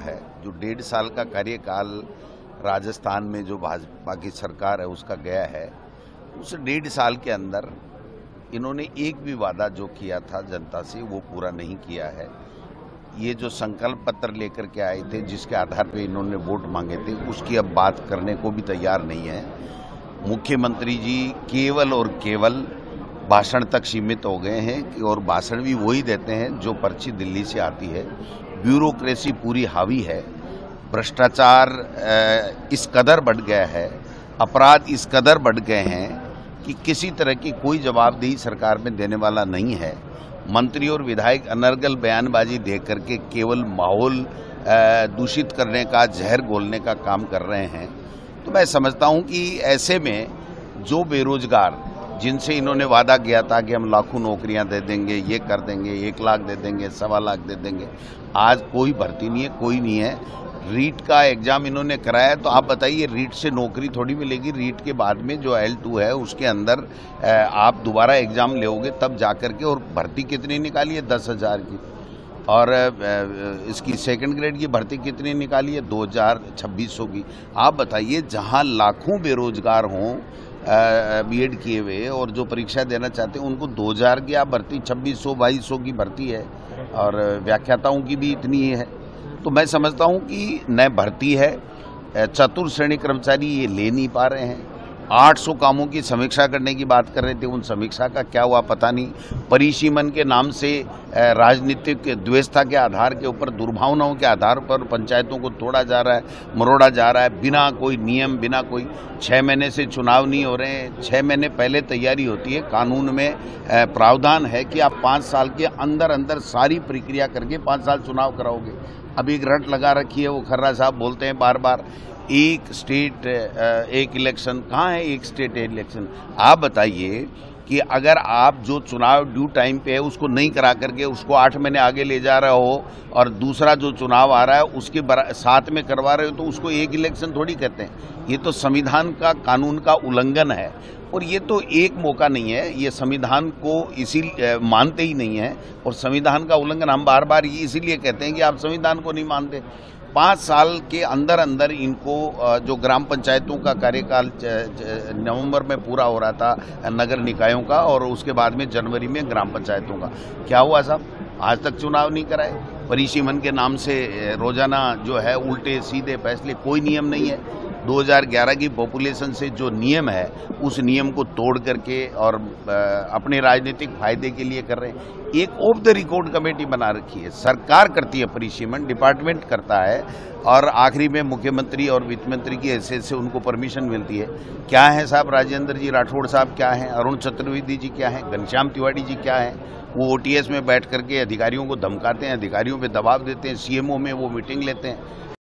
है। जो 1.5 साल का कार्यकाल राजस्थान में जो भाजपा की सरकार है उसका गया है, उस 1.5 साल के अंदर इन्होंने एक भी वादा जो किया था जनता से वो पूरा नहीं किया है। ये जो संकल्प पत्र लेकर के आए थे, जिसके आधार पर इन्होंने वोट मांगे थे, उसकी अब बात करने को भी तैयार नहीं है। मुख्यमंत्री जी केवल और केवल भाषण तक सीमित हो गए हैं और भाषण भी वही देते हैं जो पर्ची दिल्ली से आती है। ब्यूरोक्रेसी पूरी हावी है, भ्रष्टाचार इस कदर बढ़ गया है, अपराध इस कदर बढ़ गए हैं कि किसी तरह की कोई जवाबदेही सरकार में देने वाला नहीं है। मंत्री और विधायक अनर्गल बयानबाजी दे करके केवल माहौल दूषित करने का, जहर घोलने का काम कर रहे हैं। तो मैं समझता हूं कि ऐसे में जो बेरोजगार, जिनसे इन्होंने वादा किया था कि हम लाखों नौकरियां दे देंगे, ये कर देंगे, 1 लाख दे देंगे, 1.25 लाख दे देंगे, आज कोई भर्ती नहीं है, कोई नहीं है। रीट का एग्जाम इन्होंने कराया, तो आप बताइए रीट से नौकरी थोड़ी मिलेगी। रीट के बाद में जो L2 है उसके अंदर आप दोबारा एग्जाम लोगे तब जाकर के, और भर्ती कितनी निकाली है? 10,000 की। और इसकी सेकंड ग्रेड की भर्ती कितनी निकाली है? 2,2600 की। आप बताइए, जहां लाखों बेरोजगार हों B.Ed किए हुए और जो परीक्षा देना चाहते हैं, उनको 2,000 की आप भर्ती, 2,600-2,200 की भर्ती है, और व्याख्याताओं की भी इतनी ही है। तो मैं समझता हूं कि न भर्ती है, चतुर्थ श्रेणी कर्मचारी ये ले नहीं पा रहे हैं। 800 कामों की समीक्षा करने की बात कर रहे थे, उन समीक्षा का क्या हुआ पता नहीं। परिसीमन के नाम से राजनीतिक द्वेषता के आधार के ऊपर, दुर्भावनाओं के आधार पर पंचायतों को तोड़ा जा रहा है, मरोड़ा जा रहा है, बिना कोई नियम, बिना कोई। 6 महीने से चुनाव नहीं हो रहे हैं। 6 महीने पहले तैयारी होती है। कानून में प्रावधान है कि आप 5 साल के अंदर अंदर सारी प्रक्रिया करके 5 साल चुनाव कराओगे। अब एक रट लगा रखी है, वो खर्रा साहब बोलते हैं बार बार, एक स्टेट एक इलेक्शन। कहाँ है एक स्टेट इलेक्शन? आप बताइए कि अगर आप जो चुनाव ड्यू टाइम पे है उसको नहीं करा करके उसको 8 महीने आगे ले जा रहे हो, और दूसरा जो चुनाव आ रहा है उसके साथ में करवा रहे हो, तो उसको एक इलेक्शन थोड़ी कहते हैं। ये तो संविधान का, कानून का उल्लंघन है। और ये तो एक मौका नहीं है, ये संविधान को इसी मानते ही नहीं है। और संविधान का उल्लंघन हम बार बार इसीलिए कहते हैं कि आप संविधान को नहीं मानते। 5 साल के अंदर अंदर इनको, जो ग्राम पंचायतों का कार्यकाल नवंबर में पूरा हो रहा था, नगर निकायों का, और उसके बाद में जनवरी में ग्राम पंचायतों का, क्या हुआ साहब? आज तक चुनाव नहीं कराए। परिसीमन के नाम से रोजाना जो है उल्टे सीधे फैसले, कोई नियम नहीं है। 2011 की पॉपुलेशन से जो नियम है उस नियम को तोड़ करके और अपने राजनीतिक फायदे के लिए कर रहे हैं। एक ऑफ द रिकॉर्ड कमेटी बना रखी है, सरकार करती है परिसीमन, डिपार्टमेंट करता है, और आखिरी में मुख्यमंत्री और वित्त मंत्री की हैसियत से उनको परमिशन मिलती है। क्या है साहब? राजेंद्र जी राठौड़ साहब क्या हैं? अरुण चतुर्वेदी जी क्या हैं? घनश्याम तिवारी जी क्या हैं? वो OTS में बैठ करके अधिकारियों को धमकाते हैं, अधिकारियों पे दबाव देते हैं, CMO में वो मीटिंग लेते हैं।